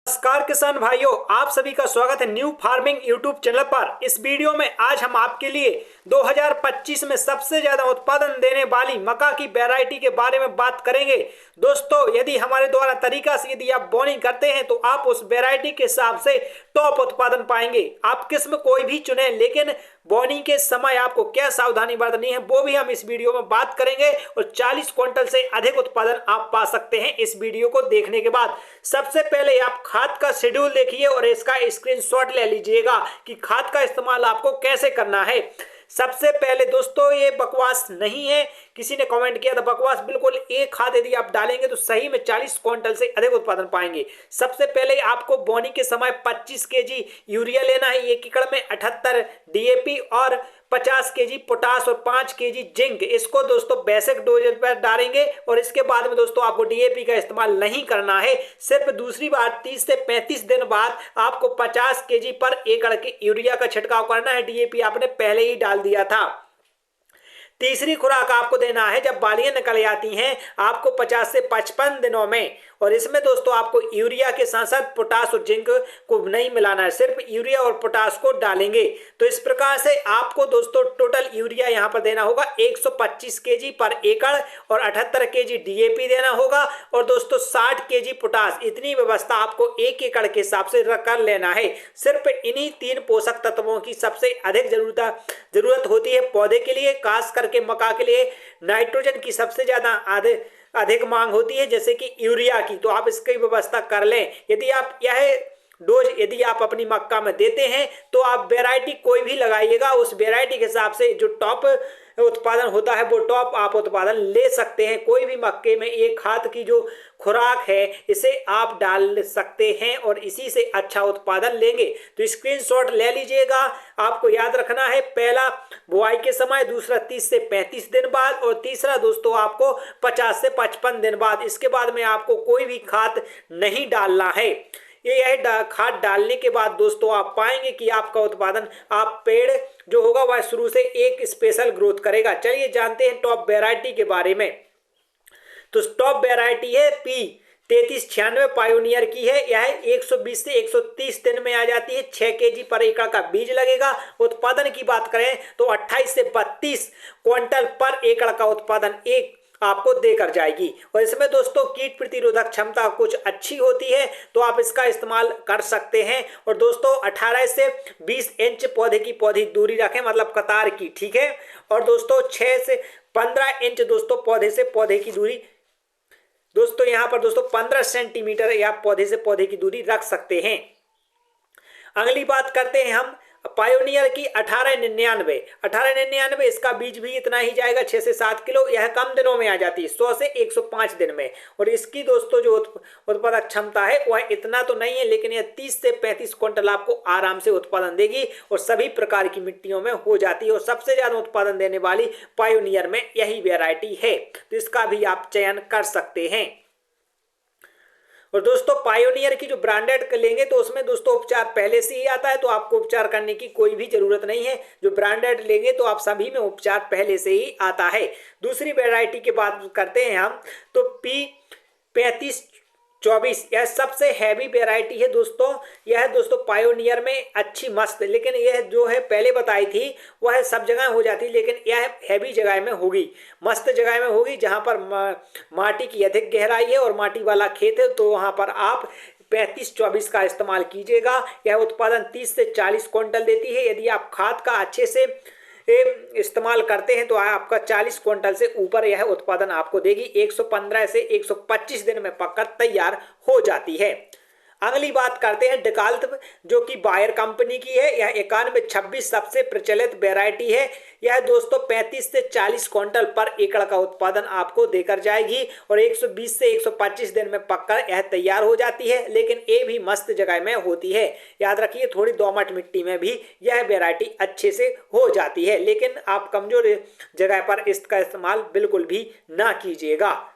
नमस्कार किसान भाइयों, आप सभी का स्वागत है न्यू फार्मिंग यूट्यूब चैनल पर। इस वीडियो में आज हम आपके लिए 2025 में सबसे ज्यादा उत्पादन देने वाली मक्का की वैरायटी के बारे में बात करेंगे। दोस्तों, यदि हमारे द्वारा तरीका से यदि आप बोनिंग करते हैं तो आप उस वैरायटी के हिसाब से टॉप उत्पादन पाएंगे। आप किस्म कोई भी चुने, लेकिन बोनी के समय आपको क्या सावधानी बरतनी है वो भी हम इस वीडियो में बात करेंगे और 40 क्विंटल से अधिक उत्पादन आप पा सकते हैं इस वीडियो को देखने के बाद। सबसे पहले आप खाद का शेड्यूल देखिए और इसका स्क्रीनशॉट ले लीजिएगा कि खाद का इस्तेमाल आपको कैसे करना है। सबसे पहले दोस्तों, ये बकवास नहीं है। किसी ने कमेंट किया था बकवास, बिल्कुल एक खाद यदि आप डालेंगे तो सही में 40 क्विंटल से अधिक उत्पादन पाएंगे। सबसे पहले आपको बोनी के समय 25 केजी यूरिया लेना है, 1 एकड़ में 78 डीएपी और 50 केजी पोटास और 5 केजी जिंक। इसको दोस्तों बेसिक डोज पर डालेंगे और इसके बाद में दोस्तों आपको डीएपी का इस्तेमाल नहीं करना है। सिर्फ दूसरी बात, 30 से 35 दिन बाद आपको 50 केजी पर एकड़ के यूरिया का छिड़काव करना है। डीएपी आपने पहले ही डाल दिया था। तीसरी खुराक आपको देना है जब बालियां निकल जाती हैं, आपको 50 से 55 दिनों में, और इसमें दोस्तों आपको यूरिया के साथ साथ पोटास और जिंक को नहीं मिलाना है, सिर्फ यूरिया और पोटास को डालेंगे। तो इस प्रकार से आपको दोस्तों टोटल यूरिया यहां पर देना होगा 125 केजी पर एकड़ और 78 केजी डीएपी देना होगा और दोस्तों 60 केजी पोटास। इतनी व्यवस्था आपको 1 एकड़ के हिसाब से कर लेना है। सिर्फ इन्हीं 3 पोषक तत्वों की सबसे अधिक जरूरत होती है पौधे के लिए। खास करके मक्का के लिए नाइट्रोजन की सबसे ज्यादा अधिक मांग होती है, जैसे कि यूरिया की। तो आप इसकी व्यवस्था कर लें। यदि आप यह डोज यदि आप अपनी मक्का में देते हैं तो आप वैरायटी कोई भी लगाइएगा, उस वैरायटी के हिसाब से जो टॉप उत्पादन होता है वो टॉप आप उत्पादन ले सकते हैं। कोई भी मक्के में एक खाद की जो खुराक है इसे आप डाल सकते हैं और इसी से अच्छा उत्पादन लेंगे। तो स्क्रीनशॉट ले लीजिएगा। आपको याद रखना है, पहला बुआई के समय, दूसरा 30 से 35 दिन बाद और तीसरा दोस्तों आपको 50 से 55 दिन बाद। इसके बाद में आपको कोई भी खाद नहीं डालना है। यह खाद डालने के बाद दोस्तों आप पाएंगे कि आपका उत्पादन, आप पेड़ जो होगा वह शुरू से एक स्पेशल ग्रोथ करेगा। चलिए जानते हैं टॉप वैरायटी के बारे में। तो टॉप वैरायटी है P3396 पायोनियर की है। यह 120 से 130 दिन में आ जाती है। 6 केजी पर एकड़ का बीज लगेगा। उत्पादन की बात करें तो 28 से 32 क्विंटल पर एकड़ का उत्पादन एक आपको देकर जाएगी। और इसमें दोस्तों कीट प्रतिरोधक क्षमता कुछ अच्छी होती है, तो आप इसका इस्तेमाल कर सकते हैं। और दोस्तों 18 से 20 इंच पौधे की पौधी दूरी रखें, मतलब कतार की, ठीक है। और दोस्तों 6 से 15 इंच दोस्तों पौधे से पौधे की दूरी, दोस्तों यहां पर दोस्तों 15 सेंटीमीटर या पौधे से पौधे की दूरी रख सकते हैं। अगली बात करते हैं हम पायोनियर की 1899। इसका बीज भी इतना ही जाएगा, 6 से 7 किलो। यह कम दिनों में आ जाती है, 100 से 105 दिन में। और इसकी दोस्तों जो उत्पादक क्षमता है वह इतना तो नहीं है, लेकिन यह 30 से 35 क्विंटल आपको आराम से उत्पादन देगी और सभी प्रकार की मिट्टियों में हो जाती है। और सबसे ज्यादा उत्पादन देने वाली पायोनियर में यही वेराइटी है, तो इसका भी आप चयन कर सकते हैं। और दोस्तों पायोनियर की जो ब्रांडेड लेंगे तो उसमें दोस्तों उपचार पहले से ही आता है, तो आपको उपचार करने की कोई भी जरूरत नहीं है। जो ब्रांडेड लेंगे तो आप सभी में उपचार पहले से ही आता है। दूसरी वैरायटी की बात करते हैं हम, तो P3524 यह सबसे हैवी वैरायटी है दोस्तों। यह दोस्तों पायोनियर में अच्छी मस्त, लेकिन यह जो है पहले बताई थी वह सब जगह हो जाती, लेकिन यह हैवी जगह में होगी, मस्त जगह में होगी, जहां पर माटी की अधिक गहराई है और माटी वाला खेत है। तो वहां पर आप 3524 का इस्तेमाल कीजिएगा। यह उत्पादन 30 से 40 क्विंटल देती है। यदि आप खाद का अच्छे से इस्तेमाल करते हैं तो आपका 40 क्विंटल से ऊपर यह उत्पादन आपको देगी। 115 से 125 दिन में पककर तैयार हो जाती है। अगली बात करते हैं डिकाल्ट, जो कि बायर कंपनी की है। यह 9126 सबसे प्रचलित वैरायटी है। यह दोस्तों 35 से 40 क्विंटल पर एकड़ का उत्पादन आपको देकर जाएगी और 120 से 125 दिन में पककर यह तैयार हो जाती है। लेकिन ये भी मस्त जगह में होती है। याद रखिए, थोड़ी दोमट मिट्टी में भी यह वैरायटी अच्छे से हो जाती है, लेकिन आप कमजोर जगह पर इसका इस्तेमाल बिल्कुल भी ना कीजिएगा।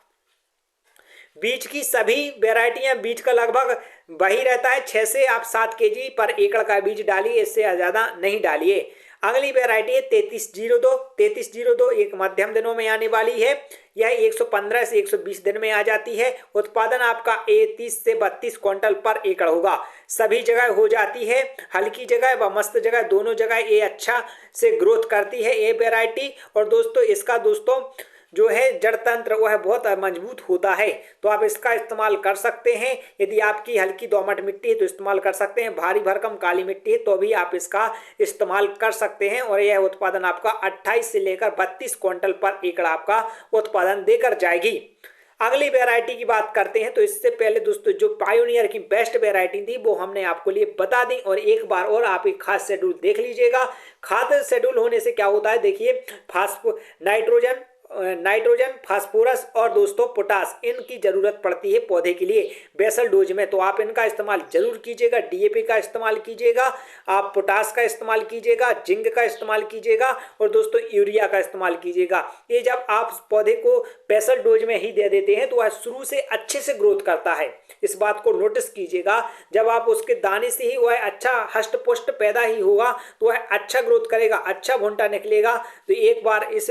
बीज की सभी वैरायटियां, बीज का लगभग वही रहता है, 6 से आप 7 केजी पर एकड़ का बीज डालिए, इससे ज़्यादा नहीं डालिए। अगली वैरायटी है 3302। 3302 एक मध्यम दिनों में आने वाली है। यह 115 से 120 दिन में आ जाती है। उत्पादन आपका 30 से 32 क्विंटल पर एकड़ होगा। सभी जगह हो जाती है, हल्की जगह व मस्त जगह दोनों जगह ये अच्छा से ग्रोथ करती है ये वैरायटी। और दोस्तों इसका जो है जड़ तंत्र वह बहुत मजबूत होता है, तो आप इसका इस्तेमाल कर सकते हैं। यदि आपकी हल्की दोमट मिट्टी है तो इस्तेमाल कर सकते हैं, भारी भरकम काली मिट्टी है तो भी आप इसका इस्तेमाल कर सकते हैं। और यह उत्पादन आपका 28 से लेकर 32 क्विंटल पर एकड़ आपका उत्पादन देकर जाएगी। अगली वैरायटी की बात करते हैं, तो इससे पहले दोस्तों जो पायोनियर की बेस्ट वैरायटी थी वो हमने आपको लिए बता दी। और एक बार और आप एक खाद शेड्यूल देख लीजिएगा। खाद शेड्यूल होने से क्या होता है, देखिए नाइट्रोजन, फास्फोरस और दोस्तों पोटास, इनकी जरूरत पड़ती है पौधे के लिए बेसल डोज में, तो आप इनका इस्तेमाल जरूर कीजिएगा। डीएपी का इस्तेमाल कीजिएगा, आप पोटास का इस्तेमाल कीजिएगा, जिंक का इस्तेमाल कीजिएगा और दोस्तों यूरिया का इस्तेमाल कीजिएगा। ये जब आप पौधे को बेसल डोज में ही दे देते हैं तो वह शुरू से अच्छे से ग्रोथ करता है। इस बात को नोटिस कीजिएगा। जब आप उसके दाने से ही वह अच्छा हष्ट पुष्ट पैदा ही होगा तो वह अच्छा ग्रोथ करेगा, अच्छा भुंटा निकलेगा। तो एक बार इस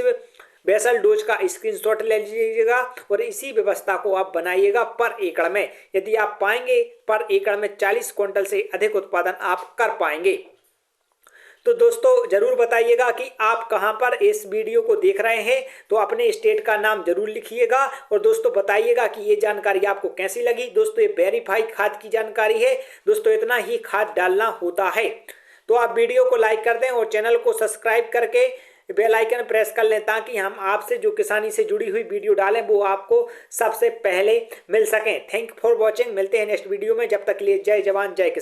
बेसल डोज का स्क्रीनशॉट ले लीजिएगा और इसी व्यवस्था को आप बनाइएगा पर एकड़ में। यदि आप पाएंगे पर एकड़ में 40 क्विंटल से अधिक उत्पादन आप कर पाएंगे। तो दोस्तों जरूर बताइएगा कि आप कहां पर इस वीडियो को देख रहे हैं, तो अपने स्टेट का नाम जरूर लिखिएगा। और दोस्तों बताइएगा कि ये जानकारी आपको कैसी लगी। दोस्तों ये वेरीफाइड खाद की जानकारी है दोस्तों, इतना ही खाद डालना होता है। तो आप वीडियो को लाइक कर दें और चैनल को सब्सक्राइब करके बेल आइकन प्रेस कर लें, ताकि हम आपसे जो किसानी से जुड़ी हुई वीडियो डालें वो आपको सबसे पहले मिल सकें। Thank for watching. मिलते हैं नेक्स्ट वीडियो में, जब तक के लिए जय जवान जय किसान।